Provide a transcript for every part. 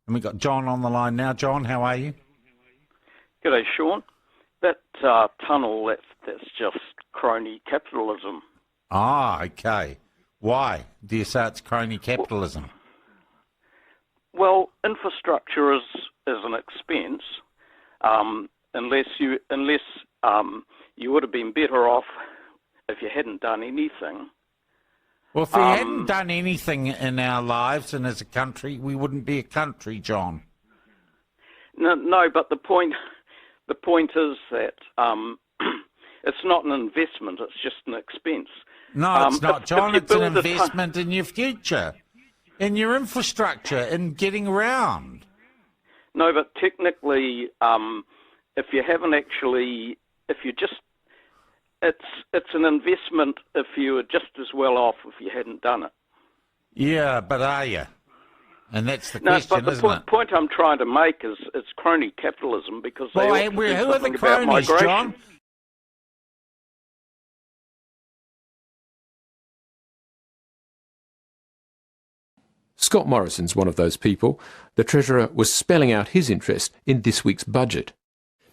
And we've got John on the line now. John, how are you? G'day, Sean. That tunnel, that's just crony capitalism. Ah, okay. Why do you say it's crony capitalism? Well, infrastructure is an expense, unless you would have been better off if you hadn't done anything. Well, if we hadn't done anything in our lives and as a country, we wouldn't be a country, John. No, but the point is that it's not an investment; it's just an expense. No, it's not, John. It's an investment in your future, in your infrastructure, in getting around. No, but technically, if you haven't actually, it's an investment if you were just as well off if you hadn't done it. Yeah, but are you? And that's the question, but the point I'm trying to make is it's crony capitalism because they all who are the cronies, John? Scott Morrison's one of those people. The Treasurer was spelling out his interest in this week's budget.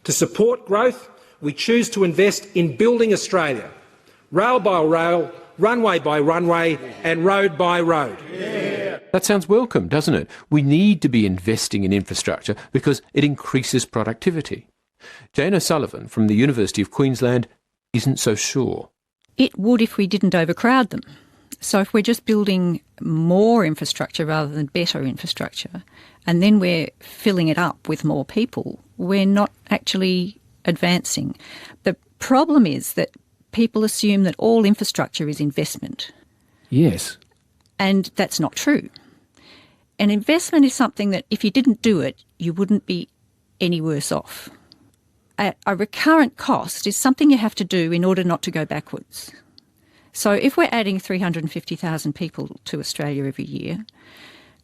To support growth, we choose to invest in building Australia, rail by rail, runway by runway and road by road. Yeah. That sounds welcome, doesn't it? We need to be investing in infrastructure because it increases productivity. Jane O'Sullivan from the University of Queensland isn't so sure. It would if we didn't overcrowd them. So if we're just building more infrastructure rather than better infrastructure, and then we're filling it up with more people, we're not actually advancing. The problem is that people assume that all infrastructure is investment. Yes. And that's not true. An investment is something that if you didn't do it, you wouldn't be any worse off. A recurrent cost is something you have to do in order not to go backwards. So if we're adding 350,000 people to Australia every year,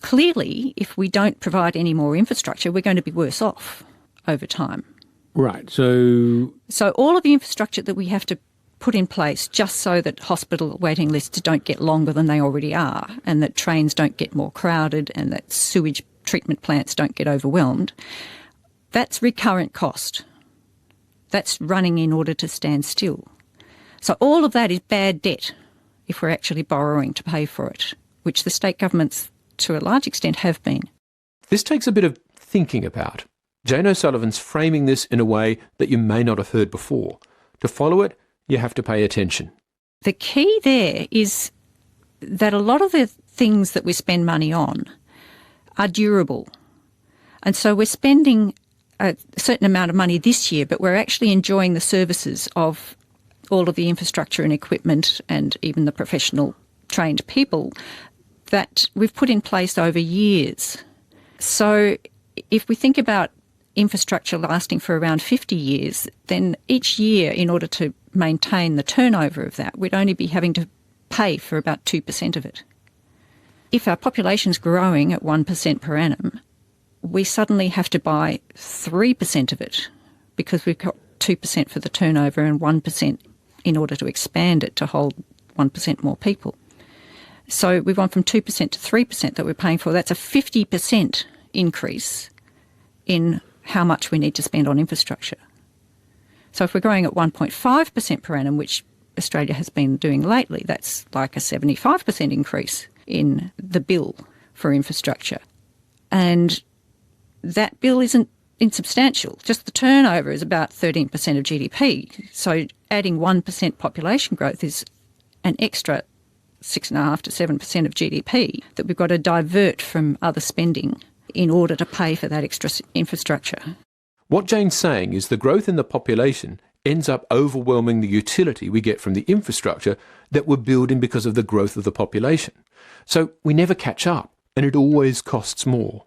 clearly if we don't provide any more infrastructure, we're going to be worse off over time. Right, so all of the infrastructure that we have to put in place just so that hospital waiting lists don't get longer than they already are, and that trains don't get more crowded, and that sewage treatment plants don't get overwhelmed, that's recurrent cost. That's running in order to stand still. So all of that is bad debt if we're actually borrowing to pay for it, which the state governments to a large extent have been. This takes a bit of thinking about. Jane O'Sullivan's framing this in a way that you may not have heard before. To follow it, you have to pay attention. The key there is that a lot of the things that we spend money on are durable. And so we're spending a certain amount of money this year, but we're actually enjoying the services of all of the infrastructure and equipment and even the professional trained people that we've put in place over years. So if we think about infrastructure lasting for around 50 years, then each year, in order to maintain the turnover of that, we'd only be having to pay for about 2% of it. If our population's growing at 1% per annum, we suddenly have to buy 3% of it because we've got 2% for the turnover and 1% in order to expand it to hold 1% more people. So we've gone from 2% to 3% that we're paying for. That's a 50% increase in how much we need to spend on infrastructure. So if we're growing at 1.5% per annum, which Australia has been doing lately, that's like a 75% increase in the bill for infrastructure. And that bill isn't insubstantial. Just the turnover is about 13% of GDP. So adding 1% population growth is an extra 6.5% to 7% of GDP that we've got to divert from other spending in order to pay for that extra infrastructure. What Jane's saying is the growth in the population ends up overwhelming the utility we get from the infrastructure that we're building because of the growth of the population. So we never catch up, and it always costs more.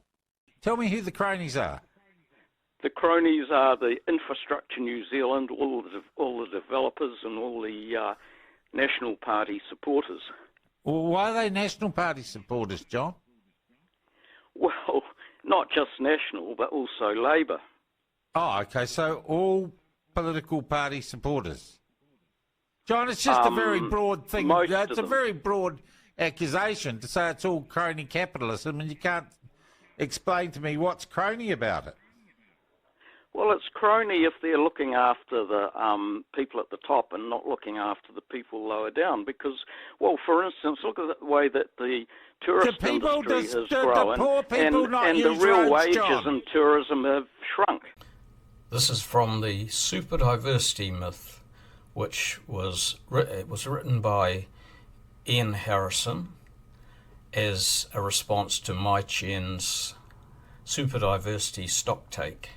Tell me who the cronies are. The cronies are the Infrastructure New Zealand, all the developers and all the National Party supporters. Well, why are they National Party supporters, John? Well, not just National, but also Labor. Oh, okay, so all political party supporters. John, it's just a very broad thing. It's a very broad accusation to say it's all crony capitalism, and you can't explain to me what's crony about it. Well, it's crony if they're looking after the people at the top and not looking after the people lower down. Because, well, for instance, look at the way that the tourist industry has grown, and the real wages in tourism have shrunk. This is from the Superdiversitymyth, which was written by Ian Harrison as a response to Mai Chen's Superdiversity Stocktake.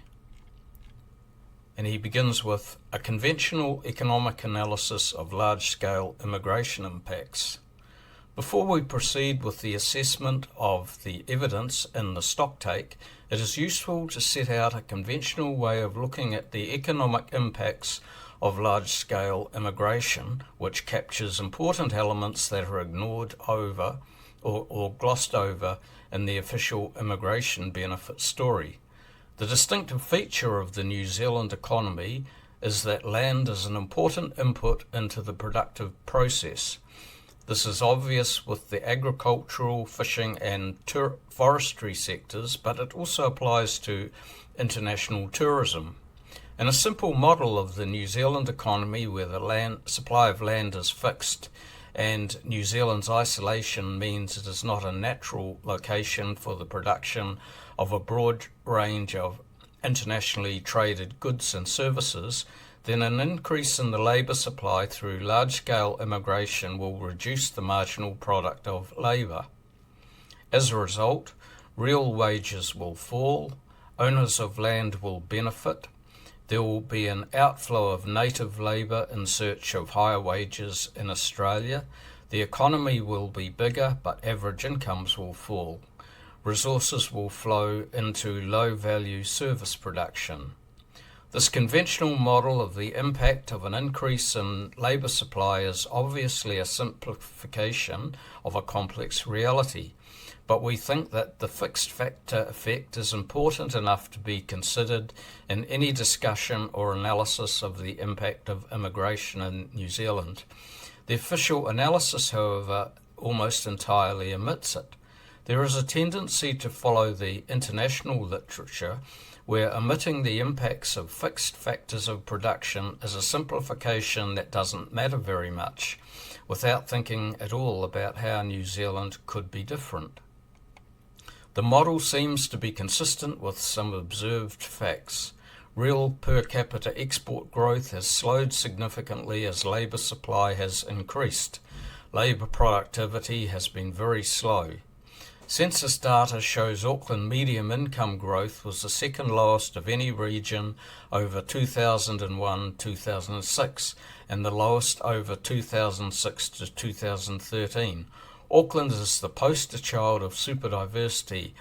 And he begins with a conventional economic analysis of large-scale immigration impacts. Before we proceed with the assessment of the evidence in the stocktake, it is useful to set out a conventional way of looking at the economic impacts of large-scale immigration, which captures important elements that are ignored over or glossed over in the official immigration benefit story. The distinctive feature of the New Zealand economy is that land is an important input into the productive process. This is obvious with the agricultural, fishing and forestry sectors, but it also applies to international tourism. In a simple model of the New Zealand economy where the supply of land is fixed and New Zealand's isolation means it is not a natural location for the production of a broad range of internationally traded goods and services, then an increase in the labour supply through large-scale immigration will reduce the marginal product of labour. As a result, real wages will fall, owners of land will benefit, there will be an outflow of native labour in search of higher wages in Australia, the economy will be bigger but average incomes will fall. Resources will flow into low-value service production. This conventional model of the impact of an increase in labour supply is obviously a simplification of a complex reality, but we think that the fixed factor effect is important enough to be considered in any discussion or analysis of the impact of immigration in New Zealand. The official analysis, however, almost entirely omits it. There is a tendency to follow the international literature where omitting the impacts of fixed factors of production is a simplification that doesn't matter very much, without thinking at all about how New Zealand could be different. The model seems to be consistent with some observed facts. Real per capita export growth has slowed significantly as labour supply has increased. Labour productivity has been very slow. Census data shows Auckland medium income growth was the second lowest of any region over 2001-2006 and the lowest over 2006 to 2013. Auckland is the poster child of superdiversity.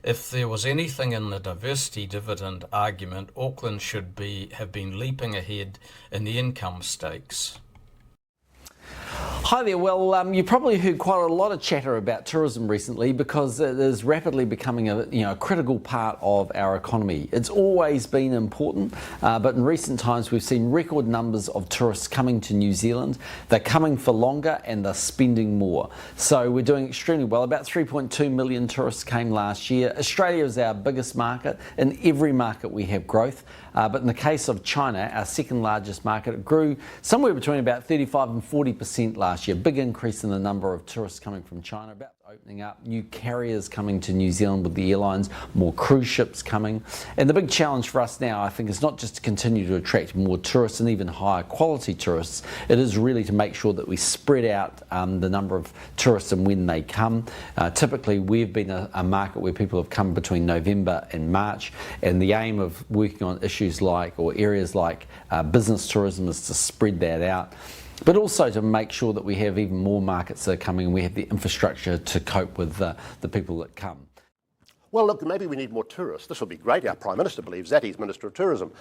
If there was anything in the diversity dividend argument, Auckland should have been leaping ahead in the income stakes. Hi there. Well, you probably heard quite a lot of chatter about tourism recently because it is rapidly becoming a critical part of our economy. It's always been important, but in recent times we've seen record numbers of tourists coming to New Zealand. They're coming for longer and they're spending more. So we're doing extremely well. About 3.2 million tourists came last year. Australia is our biggest market. In every market we have growth. But in the case of China, our second largest market, it grew somewhere between about 35 and 40% last year. Big increase in the number of tourists coming from China, about opening up, new carriers coming to New Zealand with the airlines, more cruise ships coming. And the big challenge for us now, I think, is not just to continue to attract more tourists and even higher quality tourists. It is really to make sure that we spread out the number of tourists and when they come. Typically, we've been a market where people have come between November and March, and the aim of working on issues like, or areas like business tourism is to spread that out, but also to make sure that we have even more markets that are coming and we have the infrastructure to cope with the people that come. Well, look, maybe we need more tourists. This will be great. Our Prime Minister believes that. He's Minister of Tourism.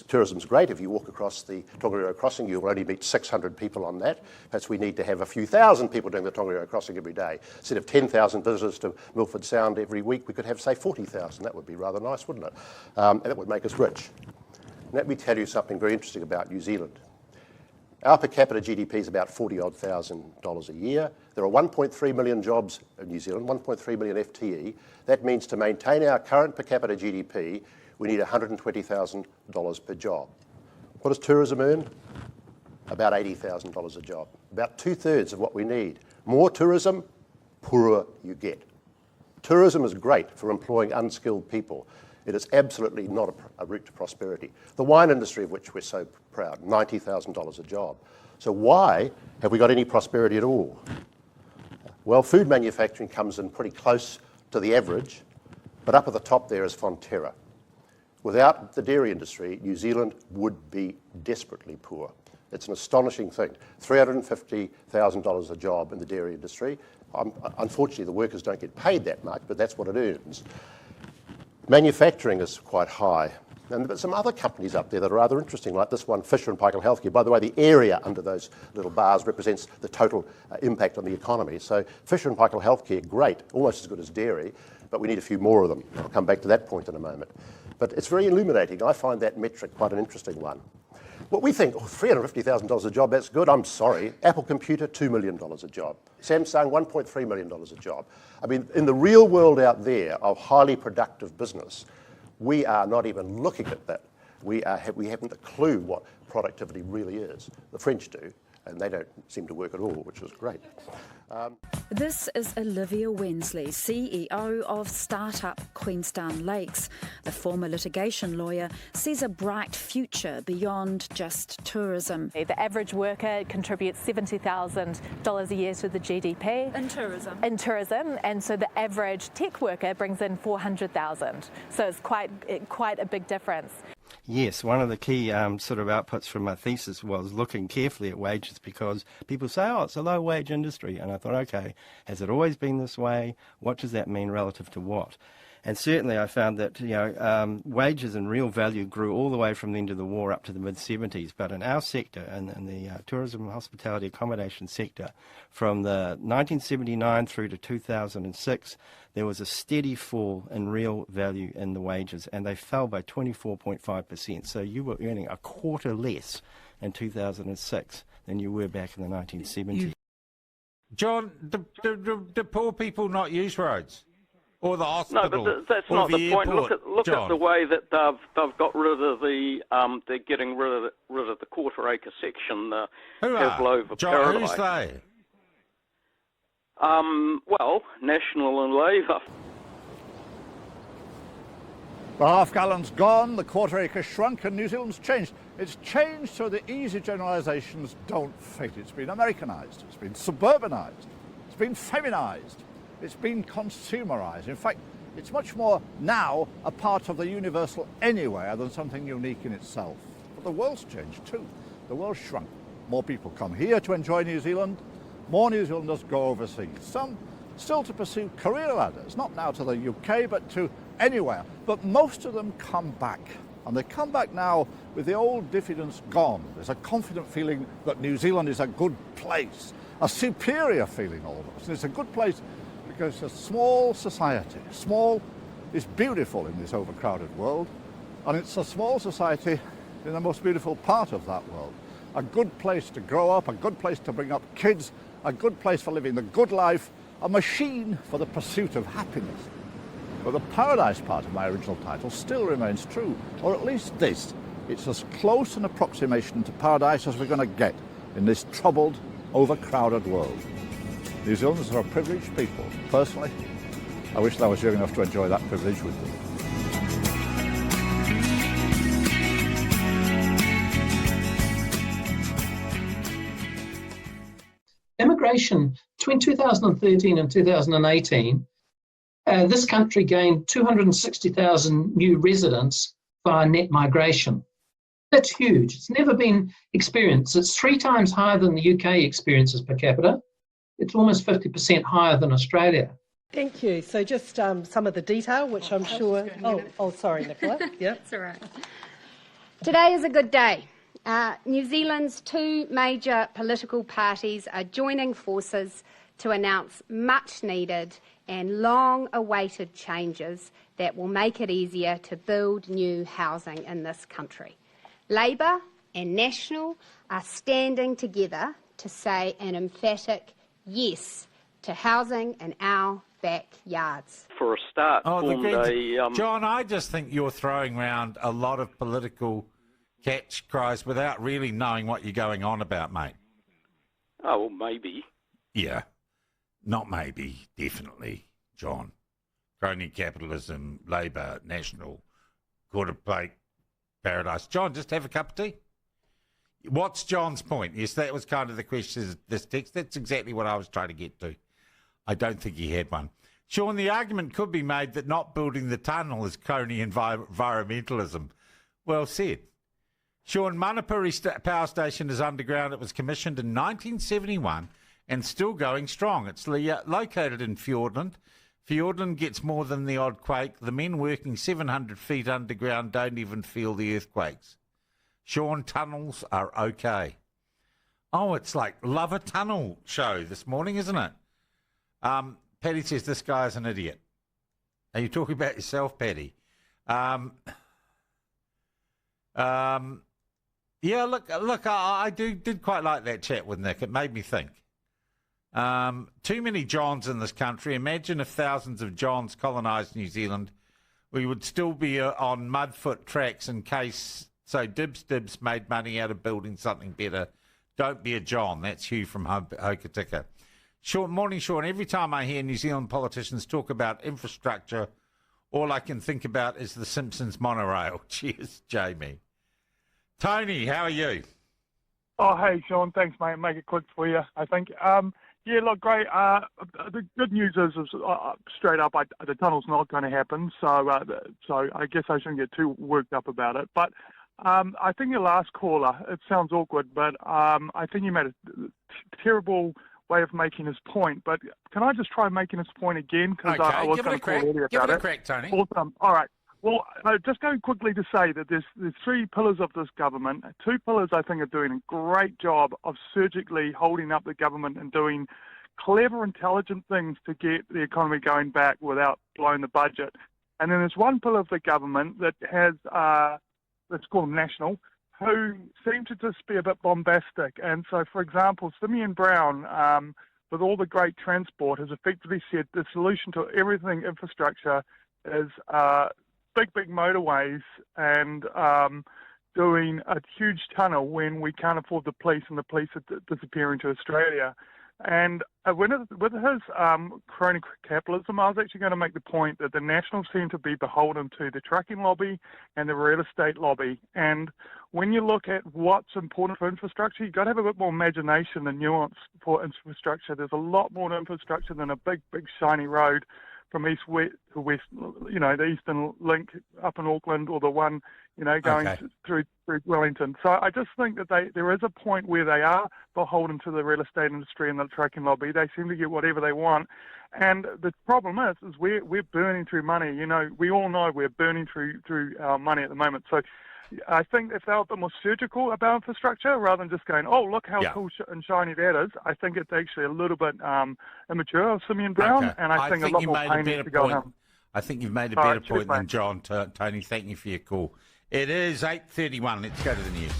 Tourism's great. If you walk across the Tongariro Crossing, you'll only meet 600 people on that. Perhaps we need to have a few thousand people doing the Tongariro Crossing every day. Instead of 10,000 visitors to Milford Sound every week, we could have, say, 40,000. That would be rather nice, wouldn't it? And that would make us rich. Let me tell you something very interesting about New Zealand. Our per capita GDP is about $40,000 a year. There are 1.3 million jobs in New Zealand, 1.3 million FTE. That means to maintain our current per capita GDP, we need $120,000 per job. What does tourism earn? About $80,000 a job. About 2/3 of what we need. More tourism, poorer you get. Tourism is great for employing unskilled people. It is absolutely not a route to prosperity. The wine industry, of which we're so proud, $90,000 a job. So why have we got any prosperity at all? Well, food manufacturing comes in pretty close to the average, but up at the top there is Fonterra. Without the dairy industry, New Zealand would be desperately poor. It's an astonishing thing. $350,000 a job in the dairy industry. Unfortunately, the workers don't get paid that much, but that's what it earns. Manufacturing is quite high. And there's some other companies up there that are rather interesting, like this one, Fisher & Paykel Healthcare. By the way, the area under those little bars represents the total impact on the economy. So Fisher & Paykel Healthcare, great, almost as good as dairy, but we need a few more of them. I'll come back to that point in a moment. But it's very illuminating. I find that metric quite an interesting one. What we think, $350,000 a job, that's good. I'm sorry. Apple Computer, $2 million a job. Samsung, $1.3 million a job. I mean, in the real world out there of highly productive business, we are not even looking at that. We haven't a clue what productivity really is. The French do, and they don't seem to work at all, which is great. This is Olivia Wensley, CEO of startup Queenstown Lakes. The former litigation lawyer sees a bright future beyond just tourism. The average worker contributes $70,000 a year to the GDP. In tourism, and so the average tech worker brings in $400,000. So it's quite a big difference. Yes, one of the key sort of outputs from my thesis was looking carefully at wages, because people say, oh, it's a low-wage industry. And I thought, OK, has it always been this way? What does that mean relative to what? And certainly I found that wages and real value grew all the way from the end of the war up to the mid-70s. But in our sector, in the tourism and hospitality accommodation sector, from the 1979 through to 2006, there was a steady fall in real value in the wages, and they fell by 24.5%. So you were earning a quarter less in 2006 than you were back in the 1970s. John, do poor people not use roads? Or the hospital? No, but that's not the point. Look at the way that they've got rid of the they're getting rid of the quarter-acre section, the Pavlova Paradise. Who's they? Well, National and Labour. The half-gallon's gone, the quarter-acre shrunk, and New Zealand's changed. It's changed so the easy generalisations don't fit. It's been Americanised, it's been suburbanised, it's been feminised, it's been consumerised. In fact, it's much more now a part of the universal anywhere than something unique in itself. But the world's changed too. The world's shrunk. More people come here to enjoy New Zealand. More New Zealanders go overseas. Some still to pursue career ladders, not now to the UK, but to anywhere. But most of them come back. And they come back now with the old diffidence gone. There's a confident feeling that New Zealand is a good place, a superior feeling almost. And it's a good place because it's a small society. Small is beautiful in this overcrowded world, and it's a small society in the most beautiful part of that world. A good place to grow up, a good place to bring up kids, a good place for living the good life, a machine for the pursuit of happiness. But the paradise part of my original title still remains true, or at least this. It's as close an approximation to paradise as we're going to get in this troubled, overcrowded world. New Zealanders are a privileged people. Personally, I wish that I was young enough to enjoy that privilege with them. Immigration between 2013 and 2018, this country gained 260,000 new residents via net migration. That's huge. It's never been experienced. It's 3 times higher than the UK experiences per capita. It's almost 50% higher than Australia. Thank you. So just some of the detail, which I'm sure... Oh, sorry, Nicola. Yeah. That's all right. Today is a good day. New Zealand's 2 major political parties are joining forces to announce much-needed and long-awaited changes that will make it easier to build new housing in this country. Labour and National are standing together to say an emphatic yes to housing in our backyards. For a start, John, I just think you're throwing around a lot of political catch cries without really knowing what you're going on about, mate. Oh, well, maybe. Yeah. Not maybe, definitely, John. Crony capitalism, Labour, National, quarter plate, paradise. John, just have a cup of tea. What's John's point? Yes, that was kind of the question of this text. That's exactly what I was trying to get to. I don't think he had one. Sean, the argument could be made that not building the tunnel is crony environmentalism. Well said. Sean, Manapuri Power Station is underground. It was commissioned in 1971 and still going strong. It's located in Fiordland. Fiordland gets more than the odd quake. The men working 700 feet underground don't even feel the earthquakes. Sean, tunnels are okay. Oh, it's like Love a Tunnel show this morning, isn't it? Paddy says this guy is an idiot. Are you talking about yourself, Paddy? Yeah, look, I did quite like that chat with Nick. It made me think. Too many Johns in this country. Imagine if thousands of Johns colonised New Zealand. We would still be on mudfoot tracks in case, so Dibs made money out of building something better. Don't be a John. That's Hugh from Hokitika. Morning, Sean. Every time I hear New Zealand politicians talk about infrastructure, all I can think about is the Simpsons monorail. Cheers, Jamie. Tony, how are you? Oh, hey, Sean. Thanks, mate. Make it quick for you, I think. Yeah, look, great. The good news is straight up, the tunnel's not going to happen, so I guess I shouldn't get too worked up about it. But I think your last caller, it sounds awkward, but I think you made a terrible way of making his point. But can I just try making his point again? Because I was going to call earlier about it. Give it a crack, Tony. Awesome. All right. Well, just going quickly to say that there's three pillars of this government. Two pillars I think are doing a great job of surgically holding up the government and doing clever, intelligent things to get the economy going back without blowing the budget. And then there's one pillar of the government that has, let's call them National, who seem to just be a bit bombastic. And so, for example, Simeon Brown, with all the great transport, has effectively said the solution to everything infrastructure is big motorways and doing a huge tunnel when we can't afford the police and the police are disappearing to Australia. And with his crony capitalism, I was actually going to make the point that the Nationals seem to be beholden to the trucking lobby and the real estate lobby. And when you look at what's important for infrastructure, you've got to have a bit more imagination and nuance for infrastructure. There's a lot more infrastructure than a big shiny road from east to west, the Eastern Link up in Auckland, or the one, going through Wellington. So I just think that there is a point where they are beholden to the real estate industry and the trucking lobby. They seem to get whatever they want. And the problem is we're burning through money. We all know we're burning through our money at the moment. So I think if they were a bit more surgical about infrastructure, rather than just going, oh, look how cool and shiny that is, I think it's actually a little bit immature of Simeon Brown, and I think a lot more pain needs to go home. I think you've made a better point than John. Tony, thank you for your call. It is 8:31. Let's go to the news.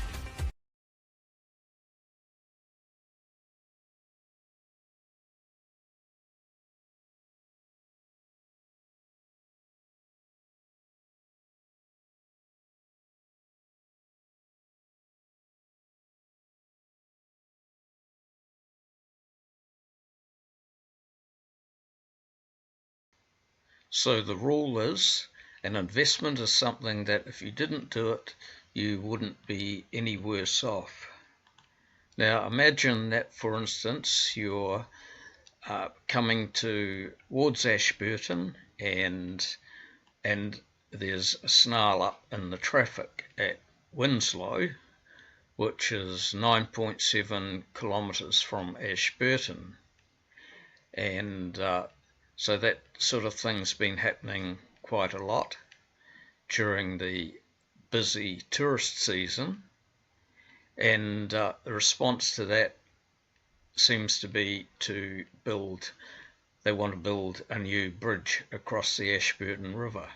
So the rule is, an investment is something that if you didn't do it, you wouldn't be any worse off. Now imagine that, for instance, you're coming towards Ashburton and there's a snarl up in the traffic at Winslow, which is 9.7 kilometres from Ashburton. And so that sort of thing's been happening quite a lot during the busy tourist season, and the response to that seems to be they want to build a new bridge across the Ashburton River.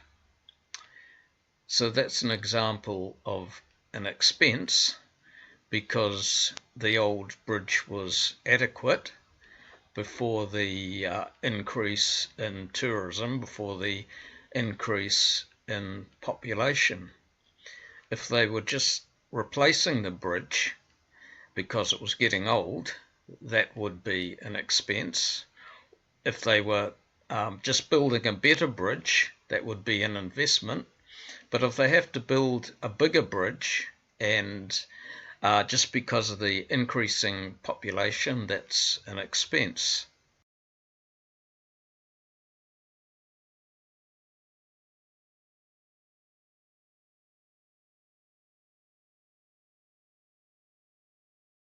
So that's an example of an expense because the old bridge was adequate before the increase in tourism, before the increase in population. If they were just replacing the bridge because it was getting old, that would be an expense. If they were just building a better bridge, that would be an investment. But if they have to build a bigger bridge, and just because of the increasing population, that's an expense.